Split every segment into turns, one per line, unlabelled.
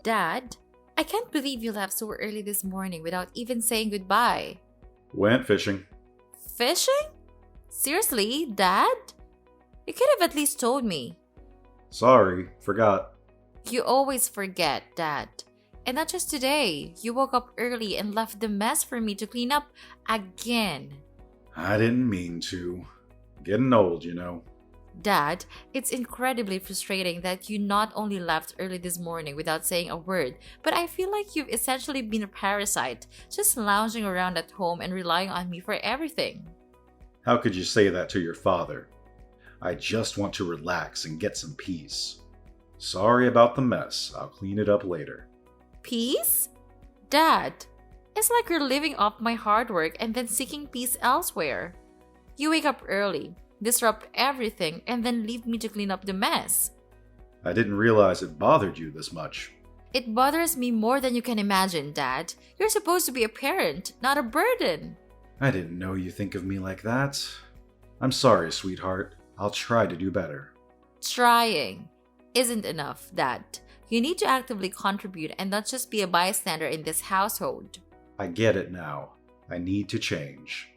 Dad, I can't believe you left so early this morning without even saying goodbye.
Went fishing.
Fishing? Seriously, Dad? You could have at least told me.
Sorry, forgot.
You always forget, Dad. And not just today. You woke up early and left the mess for me to clean up again.
I didn't mean to. Getting old, you know.
Dad, it's incredibly frustrating that you not only left early this morning without saying a word, but I feel like you've essentially been a parasite, just lounging around at home and relying on me for everything.
How could you say that to your father? I just want to relax and get some peace. Sorry about the mess. I'll clean it up later.
Peace? Dad, it's like you're living off my hard work and then seeking peace elsewhere. You wake up early, disrupt everything, and then leave me to clean up the mess.
I didn't realize it bothered you this much.
It bothers me more than you can imagine, Dad. You're supposed to be a parent, not a burden.
I didn't know you think of me like that. I'm sorry, sweetheart. I'll try to do better.
Trying isn't enough, Dad. You need to actively contribute and not just be a bystander in this household.
I get it now. I need to change.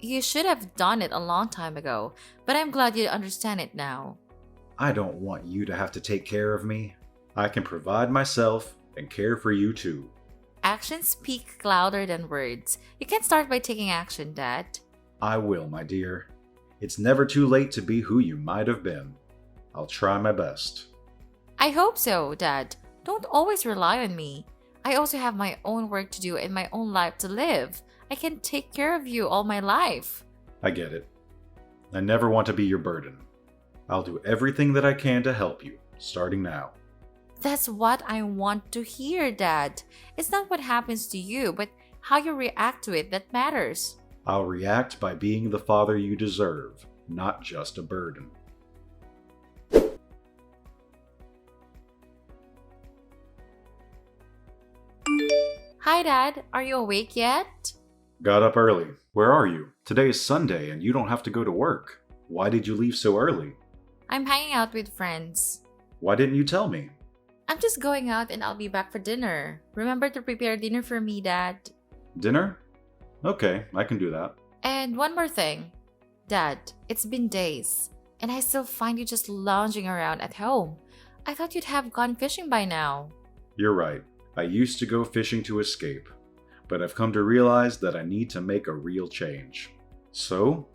You should have done it a long time ago, but I'm glad you understand it now.
I don't want you to have to take care of me. I can provide myself and care for you too.
Actions speak louder than words. You can start by taking action, Dad.
I will, my dear. It's never too late to be who you might have been. I'll try my best.
I hope so, Dad. Don't always rely on me. I also have my own work to do and my own life to live. I can take care of you all my life.
I get it. I never want to be your burden. I'll do everything that I can to help you, starting now.
That's what I want to hear, Dad. It's not what happens to you, but how you react to it that matters.
I'll react by being the father you deserve, not just a burden.
Hi, Dad. Are you awake yet?
Got up early. Where are you? Today is Sunday and you don't have to go to work. Why did you leave so early?
I'm hanging out with friends.
Why didn't you tell me?
I'm just going out and I'll be back for dinner. Remember to prepare dinner for me, Dad.
Dinner? Okay, I can do that.
And one more thing. Dad, it's been days, and I still find you just lounging around at home. I thought you'd have gone fishing by now.
You're right. I used to go fishing to escape, but I've come to realize that I need to make a real change. So,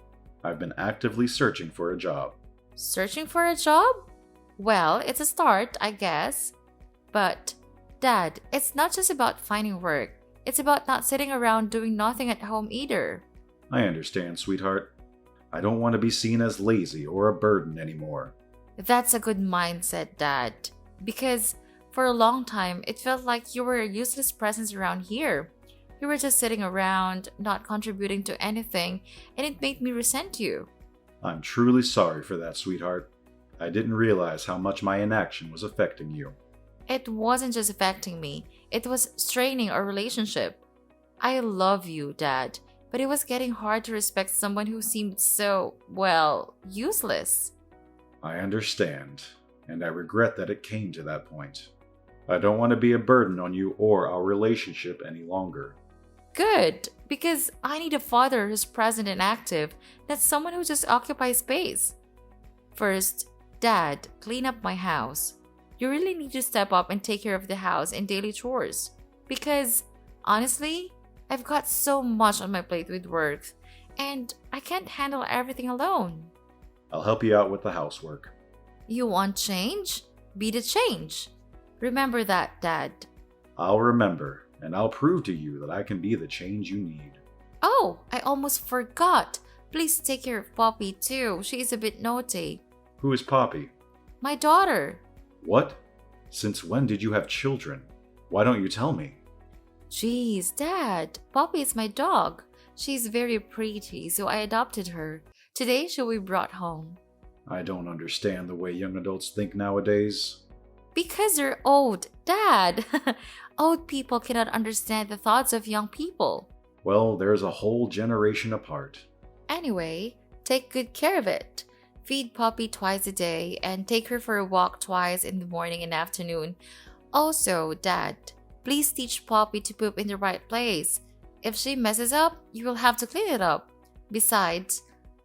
I've been actively searching for a job.
Searching for a job? Well, it's a start, I guess. But, Dad, it's not just about finding work. It's about not sitting around doing nothing at home either.
I understand, sweetheart. I don't want to be seen as lazy or a burden anymore.
That's a good mindset, Dad. Because for a long time, it felt like you were a useless presence around here. You were just sitting around, not contributing to anything, and it made me resent you.
I'm truly sorry for that, sweetheart. I didn't realize how much my inaction was affecting you.
It wasn't just affecting me, it was straining our relationship. I love you, Dad, but it was getting hard to respect someone who seemed so, well, useless.
I understand, and I regret that it came to that point. I don't want to be a burden on you or our relationship any longer.
Good, because I need a father who's present and active, not someone who just occupies space. First, Dad, clean up my house. You really need to step up and take care of the house and daily chores. Because, honestly, I've got so much on my plate with work, and I can't handle everything alone.
I'll help you out with the housework.
You want change? Be the change. Remember that, Dad.
I'll remember, and I'll prove to you that I can be the change you need.
Oh, I almost forgot. Please take care of Poppy too. She is a bit naughty.
Who is Poppy?
My daughter.
What? Since when did you have children? Why don't you tell me?
Jeez, Dad. Poppy is my dog. She's very pretty, so I adopted her. Today she will be brought home.
I don't understand the way young adults think nowadays.
Because you're old, Dad. Old people cannot understand the thoughts of young people.
Well, there's a whole generation apart.
Anyway, take good care of it. Feed Poppy twice a day and take her for a walk twice in the morning and afternoon. Also, Dad, please teach Poppy to poop in the right place. If she messes up, you will have to clean it up. Besides,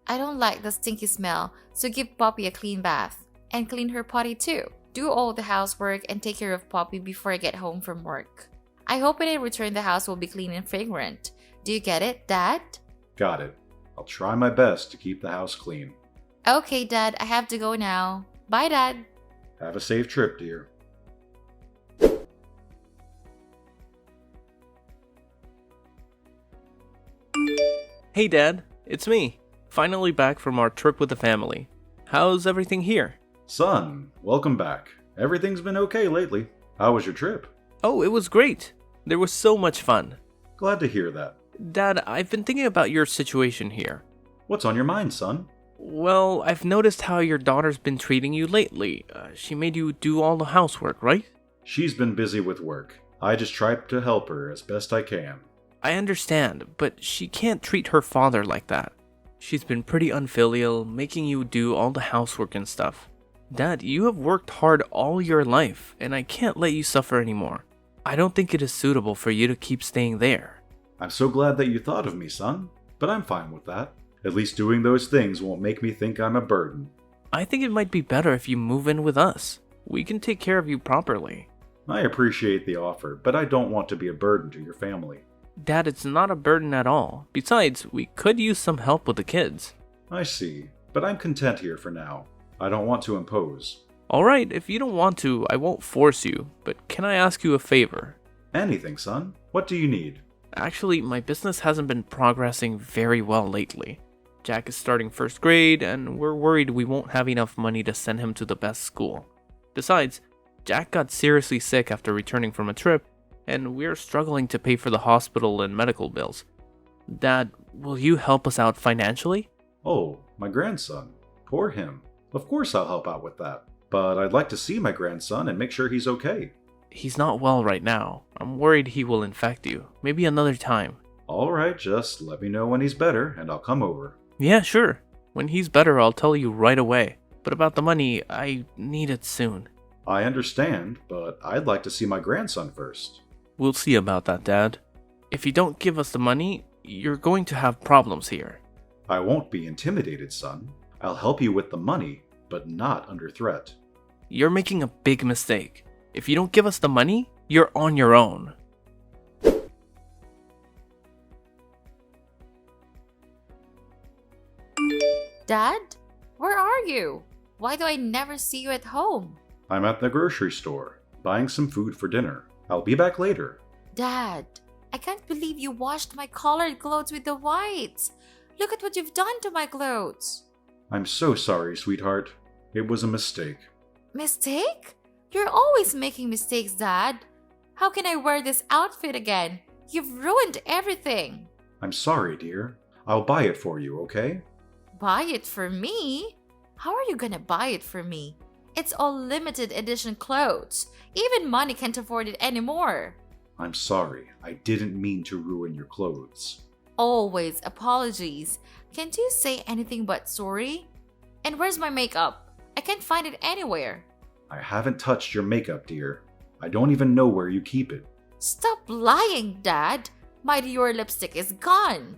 I don't like the stinky smell, so give Poppy a clean bath. And clean her potty too. Do all the housework and take care of Poppy before I get home from work. I hope when I return the house will be clean and fragrant. Do you get it, Dad?
Got it. I'll try my best to keep the house clean.
Okay, Dad, I have to go now. Bye, Dad.
Have a safe trip, dear.
Hey Dad, it's me. Finally back from our trip with the family. How's everything here?
Son, welcome back. Everything's been okay lately. How was your trip?
Oh, it was great. There was so much fun.
Glad to hear that.
Dad, I've been thinking about your situation here.
What's on your mind, son?
Well, I've noticed how your daughter's been treating you lately. She made you do all the housework, right?
She's been busy with work. I just try to help her as best I can.
I understand, but she can't treat her father like that. She's been pretty unfilial, making you do all the housework and stuff. Dad, you have worked hard all your life, and I can't let you suffer anymore. I don't think it is suitable for you to keep staying there.
I'm so glad that you thought of me, son, but I'm fine with that. At least doing those things won't make me think I'm a burden.
I think it might be better if you move in with us. We can take care of you properly.
I appreciate the offer, but I don't want to be a burden to your family.
Dad, it's not a burden at all. Besides, we could use some help with the kids.
I see, but I'm content here for now. I don't want to impose.
Alright, if you don't want to, I won't force you, but can I ask you a favor?
Anything, son. What do you need?
Actually, my business hasn't been progressing very well lately. Jack is starting first grade, and we're worried we won't have enough money to send him to the best school. Besides, Jack got seriously sick after returning from a trip, and we're struggling to pay for the hospital and medical bills. Dad, will you help us out financially?
Oh, my grandson. Poor him. Of course I'll help out with that. But I'd like to see my grandson and make sure he's okay.
He's not well right now. I'm worried he will infect you. Maybe another time.
Alright, just let me know when he's better and I'll come over.
Yeah, sure. When he's better, I'll tell you right away. But about the money, I need it soon.
I understand, but I'd like to see my grandson first.
We'll see about that, Dad. If you don't give us the money, you're going to have problems here.
I won't be intimidated, son. I'll help you with the money, but not under threat.
You're making a big mistake. If you don't give us the money, you're on your own.
Dad? Where are you? Why do I never see you at home?
I'm at the grocery store, buying some food for dinner. I'll be back later.
Dad, I can't believe you washed my colored clothes with the whites. Look at what you've done to my clothes.
I'm so sorry, sweetheart. It was a mistake.
Mistake? You're always making mistakes, Dad. How can I wear this outfit again? You've ruined everything.
I'm sorry, dear. I'll buy it for you, okay?
Buy it for me? How are you gonna buy it for me? It's all limited edition clothes. Even money can't afford it anymore.
I'm sorry. I didn't mean to ruin your clothes.
Always apologies. Can't you say anything but sorry? And where's my makeup? I can't find it anywhere.
I haven't touched your makeup, dear. I don't even know where you keep it.
Stop lying, Dad. My Dior lipstick is gone.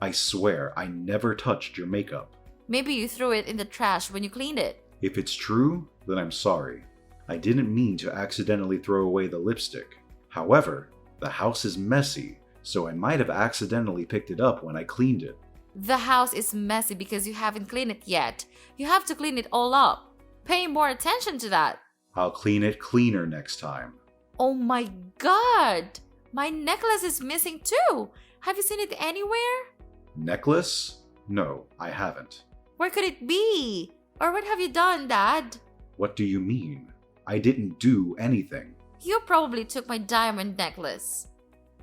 I swear I never touched your makeup.
Maybe you threw it in the trash when you cleaned it.
If it's true, then I'm sorry. I didn't mean to accidentally throw away the lipstick. However, the house is messy, so I might have accidentally picked it up when I cleaned it.
The house is messy because you haven't cleaned it yet. You have to clean it all up. Pay more attention to that.
I'll clean it cleaner next time.
Oh my god! My necklace is missing too! Have you seen it anywhere?
Necklace? No, I haven't.
Where could it be? Or what have you done, Dad?
What do you mean? I didn't do anything.
You probably took my diamond necklace.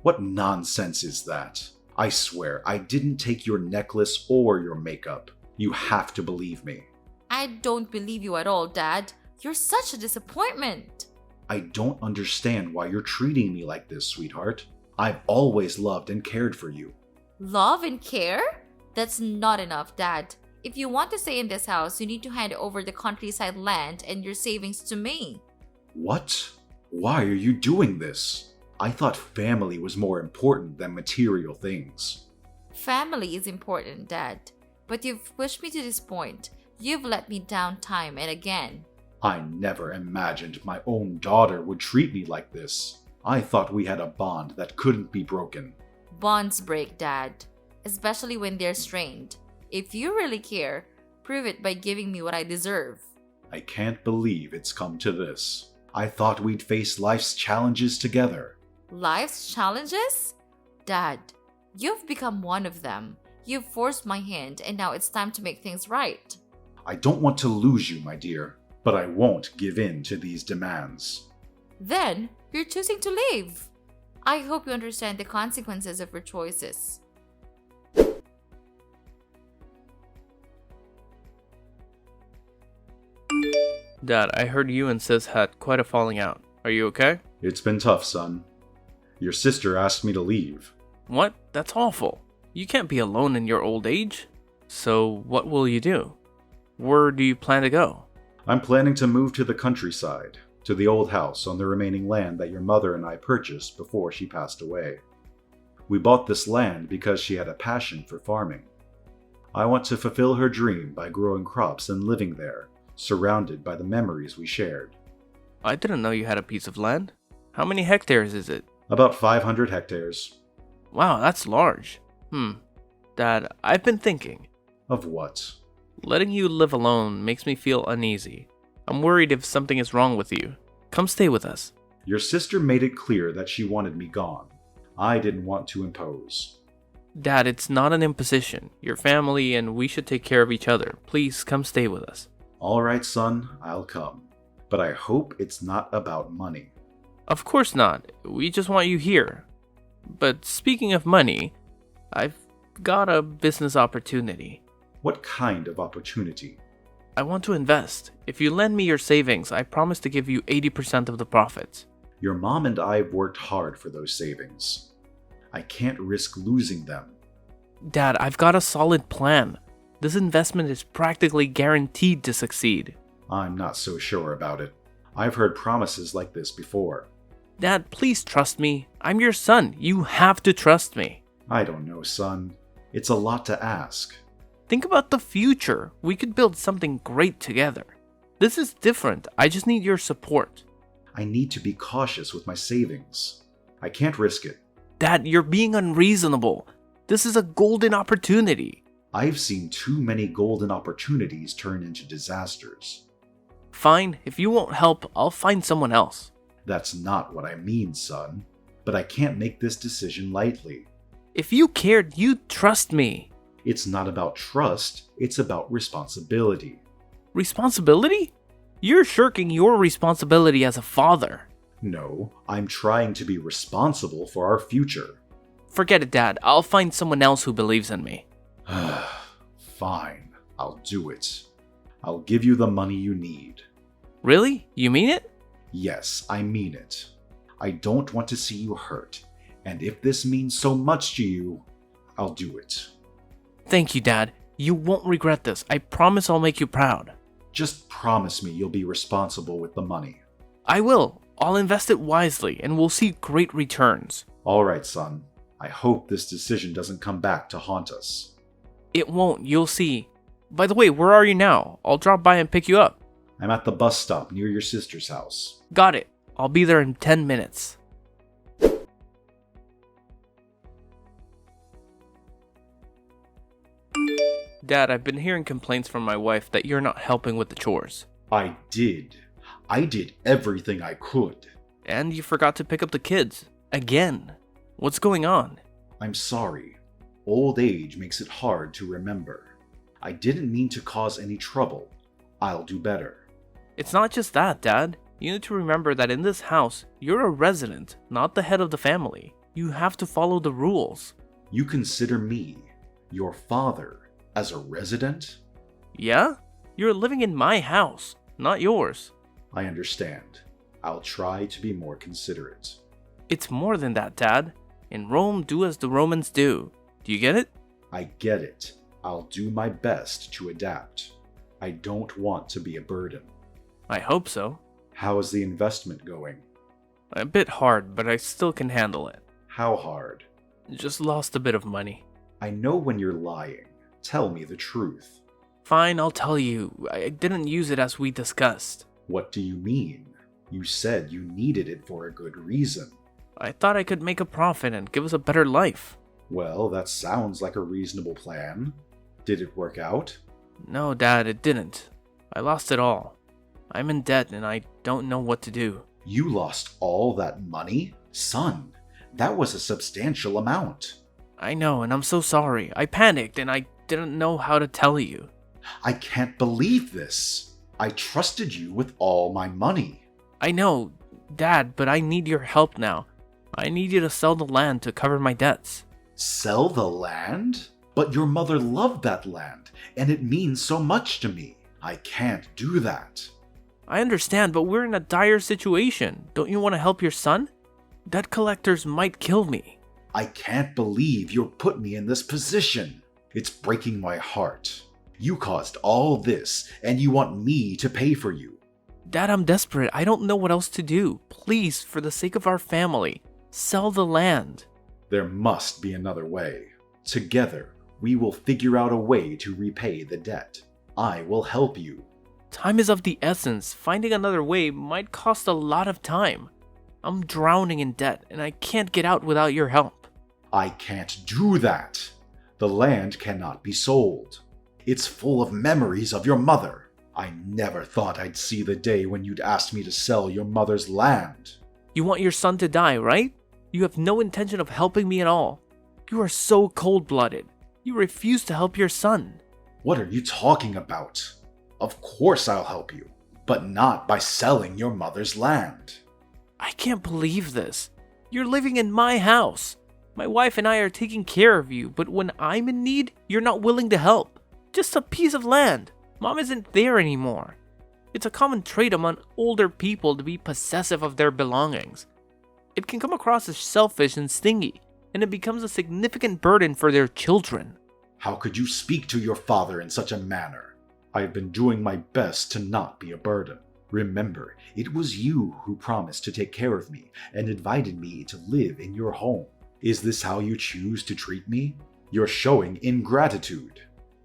What nonsense is that? I swear, I didn't take your necklace or your makeup. You have to believe me.
I don't believe you at all, Dad. You're such a disappointment.
I don't understand why you're treating me like this, sweetheart. I've always loved and cared for you.
Love and care? That's not enough, Dad. If you want to stay in this house, you need to hand over the countryside land and your savings to me.
What? Why are you doing this? I thought family was more important than material things.
Family is important, Dad. But you've pushed me to this point. You've let me down time and again.
I never imagined my own daughter would treat me like this. I thought we had a bond that couldn't be broken.
Bonds break, Dad. Especially when they're strained. If you really care, prove it by giving me what I deserve.
I can't believe it's come to this. I thought we'd face life's challenges together.
Life's challenges? Dad, you've become one of them. You've forced my hand, and now it's time to make things right.
I don't want to lose you, my dear, but I won't give in to these demands.
Then, you're choosing to leave. I hope you understand the consequences of your choices.
Dad, I heard you and Sis had quite a falling out. Are you okay?
It's been tough, son. Your sister asked me to leave.
What? That's awful. You can't be alone in your old age. So, what will you do? Where do you plan to go?
I'm planning to move to the countryside, to the old house on the remaining land that your mother and I purchased before she passed away. We bought this land because she had a passion for farming. I want to fulfill her dream by growing crops and living there, surrounded by the memories we shared.
I didn't know you had a piece of land. How many hectares is it?
About 500 hectares.
Wow, that's large. Dad, I've been thinking.
Of what?
Letting you live alone makes me feel uneasy. I'm worried if something is wrong with you. Come stay with us.
Your sister made it clear that she wanted me gone. I didn't want to impose.
Dad, it's not an imposition. You're family and we should take care of each other. Please come stay with us.
All right, son, I'll come. But I hope it's not about money.
Of course not. We just want you here. But speaking of money, I've got a business opportunity.
What kind of opportunity?
I want to invest. If you lend me your savings, I promise to give you 80% of the profits.
Your mom and I have worked hard for those savings. I can't risk losing them.
Dad, I've got a solid plan. This investment is practically guaranteed to succeed.
I'm not so sure about it. I've heard promises like this before.
Dad, please trust me. I'm your son. You have to trust me.
I don't know, son. It's a lot to ask.
Think about the future. We could build something great together. This is different. I just need your support.
I need to be cautious with my savings. I can't risk it.
Dad, you're being unreasonable. This is a golden opportunity.
I've seen too many golden opportunities turn into disasters.
Fine, if you won't help, I'll find someone else.
That's not what I mean, son. But I can't make this decision lightly.
If you cared, you'd trust me.
It's not about trust, it's about responsibility.
Responsibility? You're shirking your responsibility as a father.
No, I'm trying to be responsible for our future.
Forget it, Dad. I'll find someone else who believes in me.
Fine, I'll do it. I'll give you the money you need.
Really? You mean it?
Yes, I mean it. I don't want to see you hurt, and if this means so much to you, I'll do it.
Thank you, Dad. You won't regret this. I promise I'll make you proud.
Just promise me you'll be responsible with the money.
I will. I'll invest it wisely, and we'll see great returns.
All right, son. I hope this decision doesn't come back to haunt us.
It won't. You'll see. By the way, where are you now? I'll drop by and pick you up.
I'm at the bus stop near your sister's house.
Got it. I'll be there in 10 minutes. Dad, I've been hearing complaints from my wife that you're not helping with the chores.
I did. I did everything I could.
And you forgot to pick up the kids. Again. What's going on?
I'm sorry. Old age makes it hard to remember. I didn't mean to cause any trouble. I'll do better.
It's not just that, Dad. You need to remember that in this house, you're a resident, not the head of the family. You have to follow the rules.
You consider me, your father, as a resident?
Yeah? You're living in my house, not yours.
I understand. I'll try to be more considerate.
It's more than that, Dad. In Rome, do as the Romans do. Do you get it?
I get it. I'll do my best to adapt. I don't want to be a burden.
I hope so.
How is the investment going?
A bit hard, but I still can handle it.
How hard?
Just lost a bit of money.
I know when you're lying. Tell me the truth.
Fine, I'll tell you. I didn't use it as we discussed.
What do you mean? You said you needed it for a good reason.
I thought I could make a profit and give us a better life.
Well, that sounds like a reasonable plan. Did it work out?
No, Dad, it didn't. I lost it all. I'm in debt and I don't know what to do.
You lost all that money? Son, that was a substantial amount.
I know, and I'm so sorry. I panicked and I didn't know how to tell you.
I can't believe this. I trusted you with all my money.
I know, Dad, but I need your help now. I need you to sell the land to cover my debts.
Sell the land? But your mother loved that land, and it means so much to me. I can't do that.
I understand, but we're in a dire situation. Don't you want to help your son? Debt collectors might kill me.
I can't believe you put me in this position. It's breaking my heart. You caused all this, and you want me to pay for you.
Dad, I'm desperate. I don't know what else to do. Please, for the sake of our family, sell the land.
There must be another way. Together, we will figure out a way to repay the debt. I will help you.
Time is of the essence. Finding another way might cost a lot of time. I'm drowning in debt, and I can't get out without your help.
I can't do that. The land cannot be sold. It's full of memories of your mother. I never thought I'd see the day when you'd ask me to sell your mother's land.
You want your son to die, right? You have no intention of helping me at all. You are so cold-blooded. You refuse to help your son.
What are you talking about? Of course I'll help you, but not by selling your mother's land.
I can't believe this. You're living in my house. My wife and I are taking care of you, but when I'm in need, you're not willing to help. Just a piece of land. Mom isn't there anymore. It's a common trait among older people to be possessive of their belongings. It can come across as selfish and stingy, and it becomes a significant burden for their children.
How could you speak to your father in such a manner? I have been doing my best to not be a burden. Remember, it was you who promised to take care of me and invited me to live in your home. Is this how you choose to treat me? You're showing ingratitude.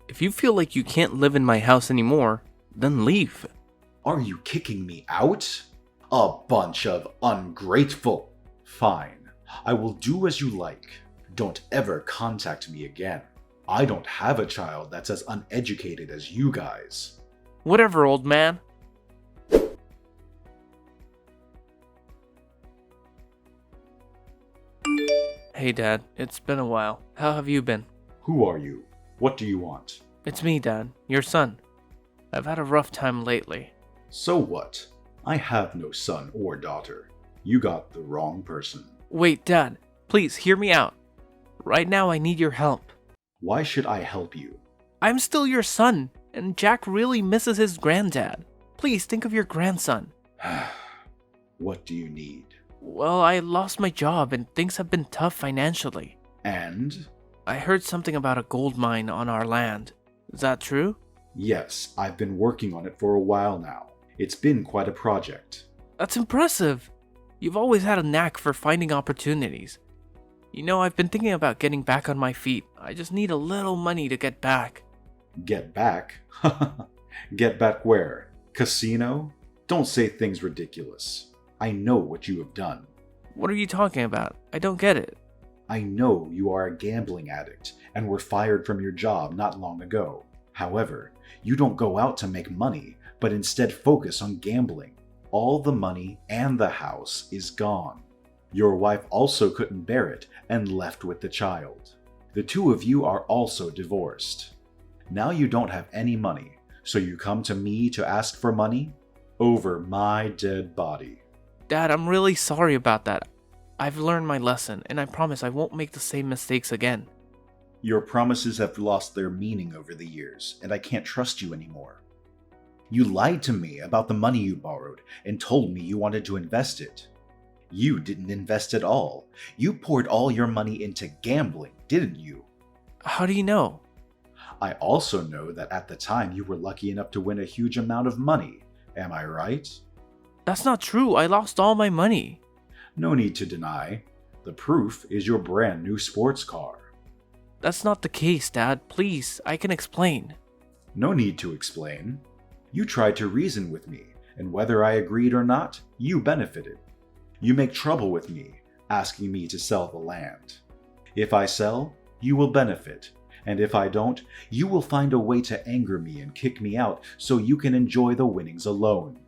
If you feel like you can't live in my house anymore, then leave.
Are you kicking me out? A bunch of ungrateful. Fine, I will do as you like. Don't ever contact me again. I don't have a child that's as uneducated as you guys.
Whatever, old man. Hey, Dad. It's been a while. How have you been?
Who are you? What do you want?
It's me, Dad. Your son. I've had a rough time lately.
So what? I have no son or daughter. You got the wrong person.
Wait, Dad. Please, hear me out. Right now, I need your help.
Why should I help you?
I'm still your son, and Jack really misses his granddad. Please think of your grandson.
What do you need?
Well, I lost my job and things have been tough financially.
And?
I heard something about a gold mine on our land. Is that true?
Yes, I've been working on it for a while now. It's been quite a project.
That's impressive. You've always had a knack for finding opportunities. You know, I've been thinking about getting back on my feet. I just need a little money to get back.
Get back? Get back where? Casino? Don't say things ridiculous. I know what you have done.
What are you talking about? I don't get it.
I know you are a gambling addict and were fired from your job not long ago. However, you don't go out to make money, but instead focus on gambling. All the money and the house is gone. Your wife also couldn't bear it and left with the child. The two of you are also divorced. Now you don't have any money, so you come to me to ask for money? Over my dead body.
Dad, I'm really sorry about that. I've learned my lesson, and I promise I won't make the same mistakes again.
Your promises have lost their meaning over the years, and I can't trust you anymore. You lied to me about the money you borrowed and told me you wanted to invest it. You didn't invest at all. You poured all your money into gambling, didn't you?
How do you know?
I also know that at the time you were lucky enough to win a huge amount of money. Am I right?
That's not true. I lost all my money.
No need to deny. The proof is your brand new sports car.
That's not the case, Dad. Please, I can explain.
No need to explain. You tried to reason with me, and whether I agreed or not, you benefited. You make trouble with me, asking me to sell the land. If I sell, you will benefit, and if I don't, you will find a way to anger me and kick me out so you can enjoy the winnings alone.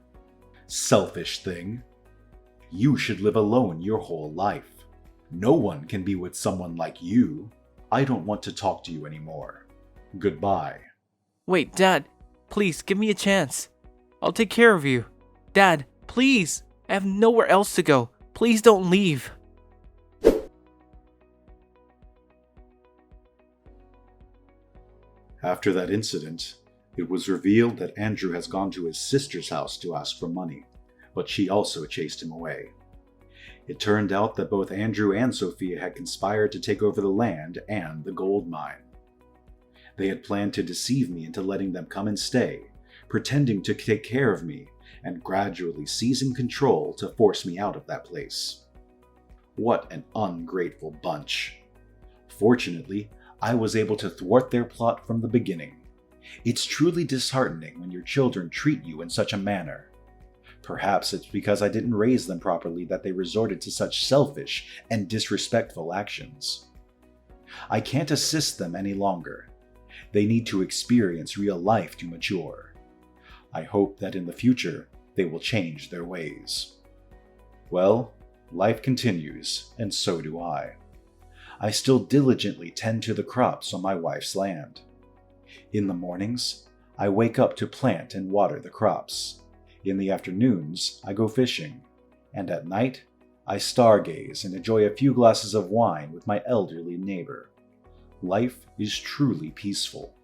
Selfish thing. You should live alone your whole life. No one can be with someone like you. I don't want to talk to you anymore. Goodbye.
Wait, Dad, please give me a chance. I'll take care of you. Dad, please. I have nowhere else to go. Please don't leave.
After that incident, it was revealed that Andrew has gone to his sister's house to ask for money, but she also chased him away. It turned out that both Andrew and Sophia had conspired to take over the land and the gold mine. They had planned to deceive me into letting them come and stay, pretending to take care of me, and gradually seizing control to force me out of that place. What an ungrateful bunch. Fortunately, I was able to thwart their plot from the beginning. It's truly disheartening when your children treat you in such a manner. Perhaps it's because I didn't raise them properly that they resorted to such selfish and disrespectful actions. I can't assist them any longer. They need to experience real life to mature. I hope that in the future they will change their ways. Well, life continues, and so do I. I still diligently tend to the crops on my wife's land. In the mornings, I wake up to plant and water the crops. In the afternoons, I go fishing. And at night, I stargaze and enjoy a few glasses of wine with my elderly neighbor. Life is truly peaceful.